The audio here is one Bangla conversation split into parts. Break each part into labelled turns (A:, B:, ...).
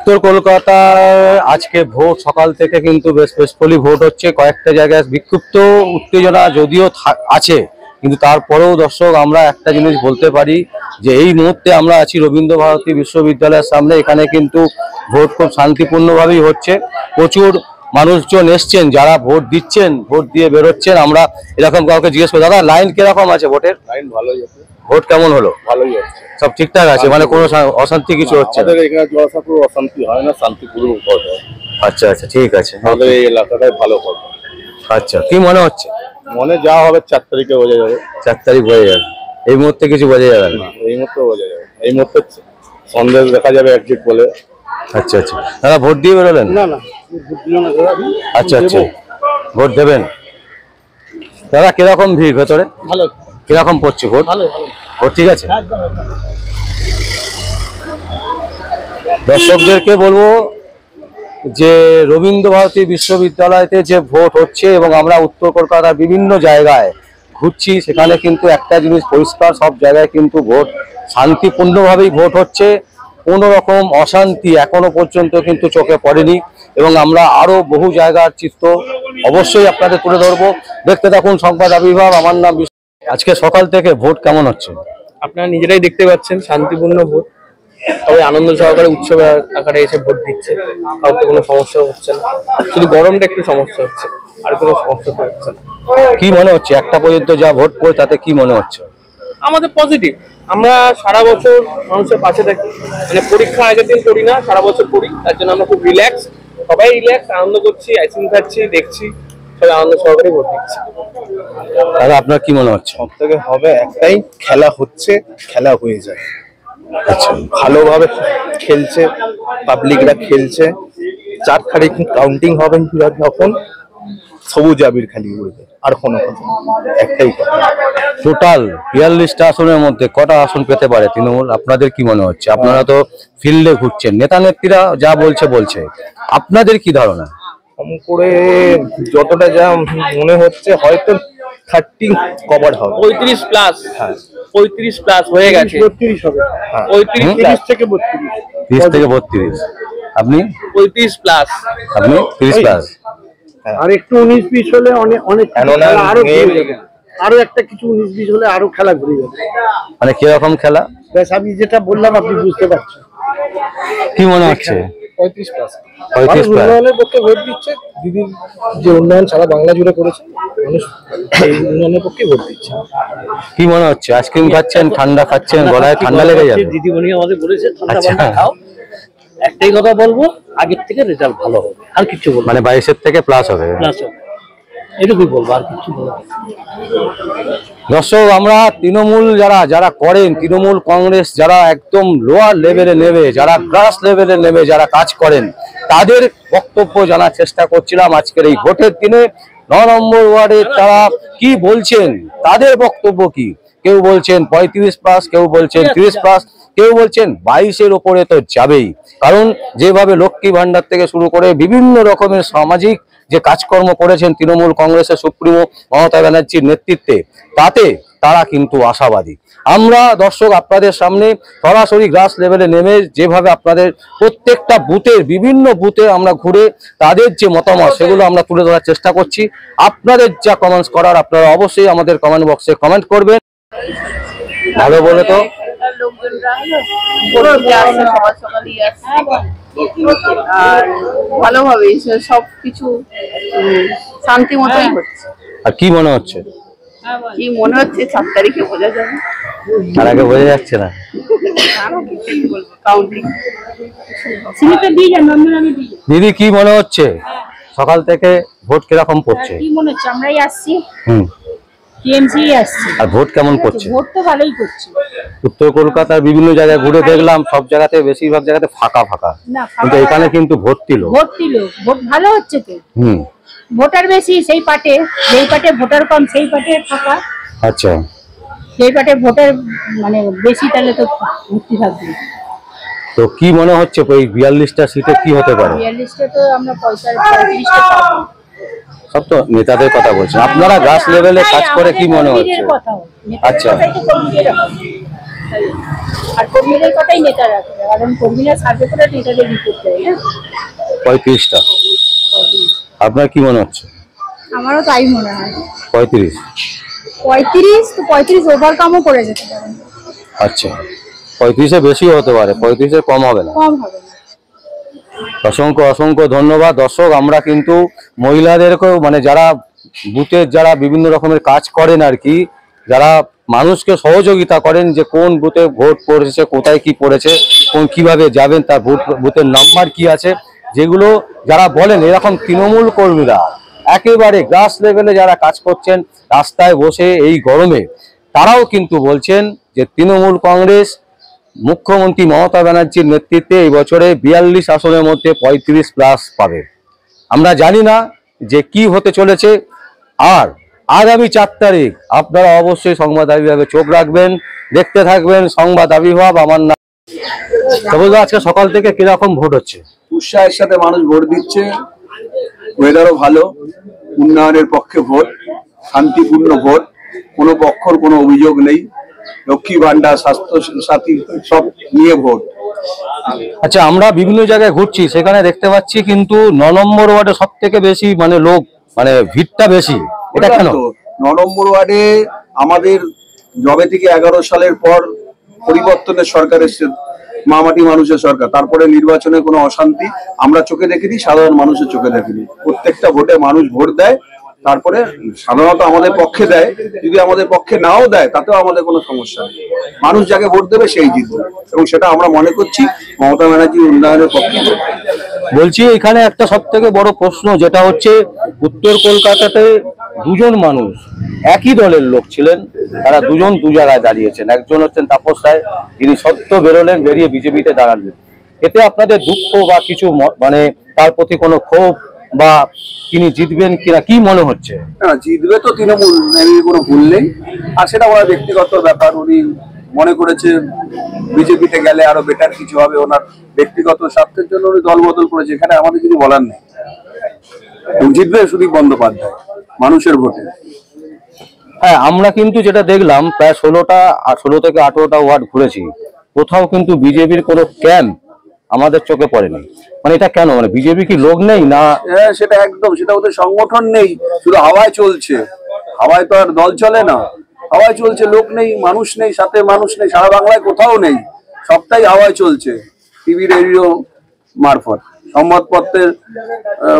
A: উত্তর কলকাতায় আজকে ভোট সকাল থেকে কিন্তু বেশ পেসফুলি ভোট হচ্ছে। কয়েকটা জায়গায় বিক্ষিপ্ত উত্তেজনা যদিও আছে, কিন্তু তারপরেও দর্শক আমরা একটা জিনিস বলতে পারি যে এই মুহূর্তে আমরা আছি রবীন্দ্র ভারতী বিশ্ববিদ্যালয়ের সামনে। এখানে কিন্তু ভোট খুব শান্তিপূর্ণভাবেই হচ্ছে। প্রচুর মানুষজন এসছেন, যারা ভোট দিচ্ছেন, ভোট দিয়ে বেরোচ্ছেন। আমরা এরকম কাউকে জিজ্ঞেস করি, দাদা লাইন কিরকম আছে ভোটের?
B: লাইন ভালোই আছে।
A: ভোট কেমন হলো?
B: ভালোই আছে,
A: সব ঠিকঠাক আছে, মানে কোনো অশান্তি কিছু হচ্ছে না?
B: আমাদের এখানে জলসাপুর অশান্তি হয় না, শান্তিপূর্ণ ভোট হয়।
A: আচ্ছা আচ্ছা, ঠিক আছে।
B: আমাদের এই এলাকাটাই ভালো ভোট।
A: আচ্ছা, কি মনে হচ্ছে?
B: মনে যা হবে 4 তারিখে বোঝা যাবে।
A: 4 তারিখ বোঝা যাবে? এই মুহূর্তে কিছু বোঝা যাবে না?
B: এই মুহূর্তে বোঝা যাবে, এই মুহূর্তে সন্দেশ দেখা যাবে একজিট বলে।
A: আচ্ছা আচ্ছা, দাদা ভোট দিয়ে বেরোলেন?
B: না না,
A: আচ্ছা আচ্ছা, ভোট দেবেন। দাদা কিরকম ভিড় ভেতরে?
B: ভালো।
A: কিরকম পড়ছে ভোট?
B: ভালো
A: ভোট ঠিক আছে? দর্শকদেরকে বলবো যে রবীন্দ্র ভারতী বিশ্ববিদ্যালয়তে যে ভোট হচ্ছে এবং আমরা উত্তর কলকাতার বিভিন্ন জায়গায় ঘুরছি, সেখানে কিন্তু একটা জিনিস পরিষ্কার, সব জায়গায় কিন্তু ভোট শান্তিপূর্ণভাবেই ভোট হচ্ছে। কোনো রকম অশান্তি এখনো পর্যন্ত কিন্তু চোখে পড়েনি এবং আমরা আরো বহু জায়গার চিত্র অবশ্যই আপনাদের তুলে ধরবো। দেখতে থাকুন সংবাদ আবির্ভাব। আমার নাম। আজকে সকাল থেকে ভোট কেমন হচ্ছে?
C: আপনারা নিজেরাই দেখতে পাচ্ছেন, শান্তিপূর্ণ ভোট। সবাই আনন্দ সহকারে উৎসবের আকারে এসে ভোট দিচ্ছে। কাউকে কোনো সমস্যা হচ্ছে না, শুধু গরমটা একটু সমস্যা হচ্ছে, আর কোনো সমস্যা হচ্ছে না।
A: কি মনে হচ্ছে একটা পর্যন্ত যা ভোট পড়ে তাতে কি মনে হচ্ছে?
C: আমাদের পজিটিভ। আমরা সারা বছর মানুষের পাশে থাকি, মানে পরীক্ষা আগের দিন করি না, সারা বছর করি। তার জন্য আমরা খুব রিল্যাক্স, সবাই রিল্যাক্স, আনন্দ করছি, আইসক্রিম খাচ্ছি, দেখছি, সবাই আনন্দ সহকারে ভোট দিচ্ছি।
A: দাদা আপনার কি মনে হচ্ছে?
B: সব থেকে হবে একটাই, খেলা হচ্ছে, খেলা হয়ে যায়।
A: আচ্ছা,
B: ভালোভাবে খেলছে, পাবলিকরা খেলছে। 4 তারিখ কাউন্টিং হবে, যখন সবুজ আবির খালি উড়বে, আর কোনো কথা একটাই কথা।
A: টোটাল 42টা আসনের মধ্যে কটা আসন পেতে পারে তৃণমূল? আপনাদের কি মনে হচ্ছে? আপনারা তো ফিল্ডে ঘুরছেন, নেতা নেত্রীরা যা বলছে, আপনাদের কি ধারণা?
B: কম করে যতটা যা মনে হচ্ছে হয়তো 30 কভার হবে।
C: 35 প্লাস।
B: হ্যাঁ,
C: 35 প্লাস হয়ে গেছে।
B: 32 হবে। হ্যাঁ,
C: 35
B: থেকে 32।
A: 30 থেকে 32। আপনি?
C: 35 প্লাস।
A: আপনি 30 প্লাস।
D: আর একটু 19-20 হলে অনেক আরো একটা কিছু 19-20 হলে আরো খেলা ঘুরে যাবে।
A: মানে কিরকম খেলা?
D: ব্যাস আমি যেটা বললাম আপনি বুঝতে পারছেন।
A: কি মনে হচ্ছে?
D: 35 প্লাস।
A: 35 প্লাস।
D: উন্নয়নের পক্ষে ভোট দিচ্ছে। দিদির যে উন্নয়ন সারা বাংলা জুড়ে করেছে, মানুষ এই উন্নয়নের পক্ষে ভোট দিচ্ছে।
A: কি মনে হচ্ছে? আইসক্রিম খাচ্ছেন, ঠান্ডা খাচ্ছেন, গলায় ঠান্ডা লেগে যাবে?
D: দিদিমণি আমাদের বলেছে ঠান্ডা
A: আচ্ছা।
D: পান্ডা খাও। একটাই কথা বলবো, আগের থেকে রেজাল্ট ভালো হবে, আর কিছু বলবো
A: মানে 22-এর থেকে প্লাস হবে?
D: প্লাস হবে, এটুকুই বলবো, আর কিছু বলবো।
A: দর্শক আমরা তৃণমূল যারা করেন, তৃণমূল কংগ্রেস যারা একদম লোয়ার লেভেলে নেবে, যারা গ্রাস লেভেলে নেবে, যারা কাজ করেন, তাদের বক্তব্য জানার চেষ্টা করছিলাম আজকের এই ভোটের দিনে। 9 নম্বর ওয়ার্ডে তারা কি বলছেন, তাদের বক্তব্য কি? কেউ বলছেন 35 প্লাস, কেউ বলছেন 30 প্লাস, কেউ বলছেন 22-এর ওপরে তো যাবেই। কারণ যেভাবে লক্ষ্মী ভান্ডার থেকে শুরু করে বিভিন্ন রকমের সামাজিক যে কাজকর্ম করেছেন তৃণমূল কংগ্রেসের সুপ্রিমো মমতা ব্যানার্জির নেতৃত্বে, তাতে তারা কিন্তু আশাবাদী। আমরা দর্শক আপনাদের সামনে সরাসরি গ্রাস লেভেলে নেমে যেভাবে আপনাদের প্রত্যেকটা বুথের বিভিন্ন বুথে আমরা ঘুরে তাদের যে মতামত সেগুলো আমরা তুলে ধরার চেষ্টা করছি। আপনাদের যা কমেন্টস করার আপনারা অবশ্যই আমাদের কমেন্ট বক্সে কমেন্ট করবেন। ভালো বলে তো
E: আর ভালোভাবে সবকিছু শান্তি মতোই হচ্ছে।
A: আর কি মনে হচ্ছে?
E: কি মনে হচ্ছে 4 তারিখে বোঝা যাবে,
A: তার আগে বোঝা যাচ্ছে না। দিদি কি মনে হচ্ছে সকাল থেকে ভোট কিরকম পড়ছে?
F: কি মনে হচ্ছে? আমরাই আসছি,
A: হুম,
F: টিএমসি আসছি।
A: আর ভোট কেমন পড়ছে?
F: ভোট তো ভালোই করছে।
A: উত্তর কলকাতার বিভিন্ন জায়গায় ঘুরে দেখলাম, সব জায়গাতে বেশিরভাগ জায়গাতে ফাঁকা, কিন্তু এখানে কিন্তু ভোট
F: ভালো হচ্ছে তো।
A: হুম,
F: ভোটার বেশি সেই পাটে, যেই পাটে ভোটার কম সেই পাটে ফাঁকা।
A: আচ্ছা,
F: সেই পাটে ভোটার মানে বেশি, তাহলে তো মুক্তি থাকবে।
A: তো কি মনে হচ্ছে এই 42টা সিটে কি হতে পারে?
F: 42টা তো আমরা 35টা পাবো।
A: সব তো নেতাদের কথা বলছেন, আপনারা গ্রাস লেভেলে কাজ করে কি মনে হচ্ছে? আচ্ছা,
F: তাই আর কর্মীদের কথাই নেতা রাখবে, কারণ কর্মীরা সার্ভে করে নেতাদের রিপোর্ট দেয় না।
A: 35টা। আপনার কি মনে হচ্ছে?
F: আমারও তাই মনে হয়।
A: 35
F: তো 35 ওভারকামও করে যেতে পারে।
A: আচ্ছা, 35-এ বেশি হতে পারে, 35-এ কম হবে না।
F: কম হবে না।
A: অসংখ্য অসংখ্য ধন্যবাদ। দর্শক, আমরা কিন্তু মহিলাদেরকেও মানে যারা বুথের যারা বিভিন্ন রকমের কাজ করেন আর কি, যারা মানুষকে সহযোগিতা করেন যে কোন বুথে ভোট পড়েছে, কোথায় কি পড়েছে, কোন কিভাবে যাবেন, তার বুথের নাম্বার কি আছে, যেগুলো যারা বলেন এরকম তৃণমূল কর্মীরা একেবারে গ্রাস লেভেলে যারা কাজ করছেন রাস্তায় বসে এই গরমে, তারাও কিন্তু বলছেন যে তৃণমূল কংগ্রেস মুখ্যমন্ত্রী মমতা ব্যানার্জির নেতৃত্বে এই বছরে 42 আসনের মধ্যে 35+ পাবে। আমরা জানি না যে কি হতে চলেছে। আর আগামী 4 তারিখ আপনারা অবশ্যই সংবাদ আবির্ভাবে চোখ রাখবেন, দেখতে থাকবেন সংবাদ আবির্ভাব। আমার নাম সবুজ। আজকে সকাল থেকে কিরকম ভোট হচ্ছে?
G: উৎসাহের সাথে মানুষ ভোট দিচ্ছে, ওয়েদারও ভালো, উন্নয়নের পক্ষে ভোট, শান্তিপূর্ণ ভোট, কোনো পক্ষর কোনো অভিযোগ নেই, লক্ষ্মী ভান্ডার, স্বাস্থ্য সাথী সব নিয়ে ভোট।
A: আচ্ছা, আমরা বিভিন্ন জায়গায় ঘুরছি, সেখানে দেখতে পাচ্ছি কিন্তু 9 নম্বর ওয়ার্ডে সব থেকে বেশি মানে লোক, মানে ভিড়টা বেশি। এটা কেন?
G: 9 নম্বর ওয়ার্ডে আমাদের জবে থেকে 11 সালের পর পরিবর্তনের সরকার এসেছে, মামাটি মানুষের সরকার, তারপরে নির্বাচনে কোনো অশান্তি আমরা চোখে দেখিনি, সাধারণ মানুষের চোখে দেখিনি। প্রত্যেকটা ভোটে মানুষ ভোট দেয়, তারপরে সাধারণত আমাদের পক্ষে দেয়, যদি আমাদের পক্ষে নাও দেয় তাতেও আমাদের কোনো সমস্যা নেই। মানুষ যাকে ভোট দেবে সেই জিতবে, এবং সেটা আমরা মনে করছি মমতা ব্যানার্জির উন্নয়নের পক্ষে।
A: বলছি, এখানে একটা সব থেকে বড় প্রশ্ন যেটা হচ্ছে, উত্তর কলকাতাতে দুজন মানুষ একই দলের লোক ছিলেন, তারা দুজন দু জায়গায় দাঁড়িয়েছেন। একজন হচ্ছেন তাপস রায়, যিনি সত্য বেরোলেন, বেরিয়ে বিজেপিতে দাঁড়ালেন। এতে আপনাদের দুঃখ বা কিছু মানে তার প্রতি কোনো ক্ষোভ বা তিনি জিতবেন কিনা কি মনে হচ্ছে?
G: না, জিতবে তো তৃণমূল, কোনো ভুল নেই। আর সেটা ওনার ব্যক্তিগত ব্যাপার, উনি মনে করেছে বিজেপিতে গেলে আরো বেটার কিছু হবে, ওনার ব্যক্তিগত স্বার্থের জন্য উনি দল বদল করেছে, এখানে আমাদের কিছু বলার নেই। জিতবে সুদীপ বন্দ্যোপাধ্যায় মানুষের ভোটে।
A: হ্যাঁ, আমরা কিন্তু যেটা দেখলাম প্রায় 16 থেকে 18টা ওয়ার্ড ঘুরেছি, কোথাও কিন্তু বিজেপির কোনো ক্যাম্প আমাদের চোখে পড়েনি। মানে এটা কেন? মানে বিজেপি কি লোক নেই না?
G: সেটা একদম, সেটা ওদের সংগঠন নেই, শুধু হাওয়ায় চলছে। হাওয়ায় তো আর দল চলে না, হাওয়ায় চলছে, লোক নেই, মানুষ নেই, সাথে মানুষ নেই, সারা বাংলায় কোথাও নেই, সবটাই হাওয়ায় চলছে। টিভি রেডিও মারফত সংবাদপত্রের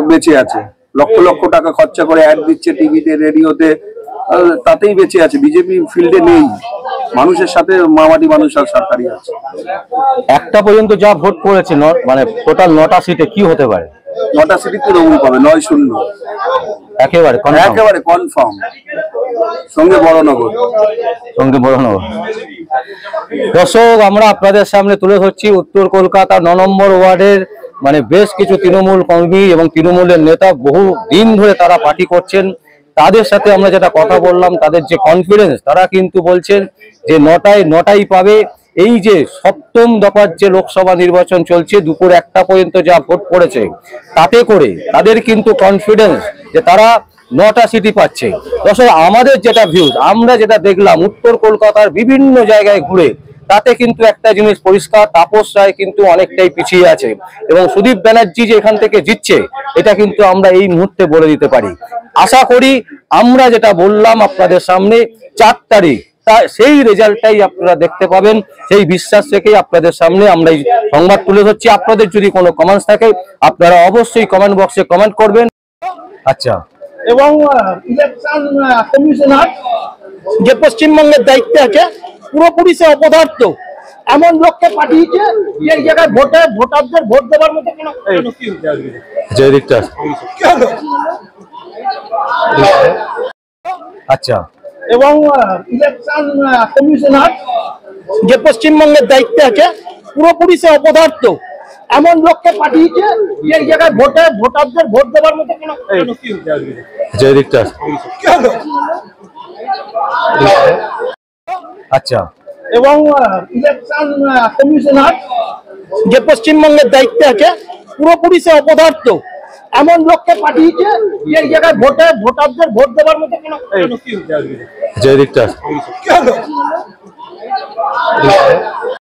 G: বেঁচে আছে, লক্ষ লক্ষ টাকা খরচা করে অ্যাড দিচ্ছে টিভিতে রেডিওতে, তাতেই বেঁচে আছে। বিজেপি ফিল্ডে নেই, মানুষের সাথে মামাটি মানুষ আর সরকারি আছে।
A: একটা পর্যন্ত যা ভোট পড়েছে, মানে টোটাল 9টা সিটে কি হতে পারে?
G: 9টা সিটি তৃণমূল পাবে, 9-0
A: একেবারে
G: কনফার্ম। সঙ্গে বড়নগর।
A: দর্শক, আমরা আপনাদের সামনে তুলে ধরছি উত্তর কলকাতা 9 নম্বর ওয়ার্ডের মানে বেশ কিছু তৃণমূল কর্মী এবং তৃণমূলের নেতা বহু দিন ধরে তারা পার্টি করছেন। তাদের সাথে আমরা যেটা কথা বললাম, তাদের যে কনফিডেন্স, তারা কিন্তু বলছেন যে 9টাই পাবে। এই যে 7ম দফার যে লোকসভা নির্বাচন চলছে, দুপুর 1টা পর্যন্ত যা ভোট পড়েছে, তাতে করে তাদের কিন্তু কনফিডেন্স যে তারা 9টা সিটই পাচ্ছে। দর্শক, আমাদের যেটা ভিউজ, আমরা যেটা দেখলাম উত্তর কলকাতার বিভিন্ন জায়গায় ঘুরে, তাতে কিন্তু একটা জিনিস পরিষ্কার, তাপস রায় কিন্তু অনেকটাই পিছিয়ে আছে, এবং সুদীপ ব্যানার্জি যে এখান থেকে জিতছে এটা কিন্তু আমরা এই মুহূর্তে বলে দিতে পারি। আশা করি আমরা যেটা বললাম আপনাদের সামনে 4 তারিখ, তা সেই রেজাল্টটাই আপনারা দেখতে পাবেন। সেই বিশ্বাস থেকেই আপনাদের সামনে আমরা এই সংবাদ তুলে ধরছি। আপনাদের যদি কোনো কমেন্টস থাকে আপনারা অবশ্যই কমেন্ট বক্সে কমেন্ট করবেন। আচ্ছা,
D: এবং ইলেকশন কমিশনার যে পশ্চিমবঙ্গের দায়িত্বে আছে পুরোপুরি সে অপদার্থ, এমন লোককে পাঠিয়েছে যে এই জায়গায় ভোটারদের ভোট দেওয়ার মতো কোনো কি হতে আসবে।
A: আচ্ছা,
D: এবং ইলেকশন কমিশনার যে পশ্চিমবঙ্গের দায়িত্বে আছে পুরোপুরি সে অপদার্থ, এমন লোককে পাঠিয়েছে যে এই জায়গায় ভোটারদের ভোট দেওয়ার মতো কোনো কি হতে আসবে।
A: আচ্ছা,
D: এবং ইলেকশন কমিশনার যে পশ্চিমবঙ্গের দায়িত্বে আছে পুরোপুরি সে অপদার্থ, এমন লোককে পাঠিয়েছে যে এই জায়গায় ভোটারদের ভোট দেওয়ার মতো কোনো কি হতে আসবে।
H: পরিষদে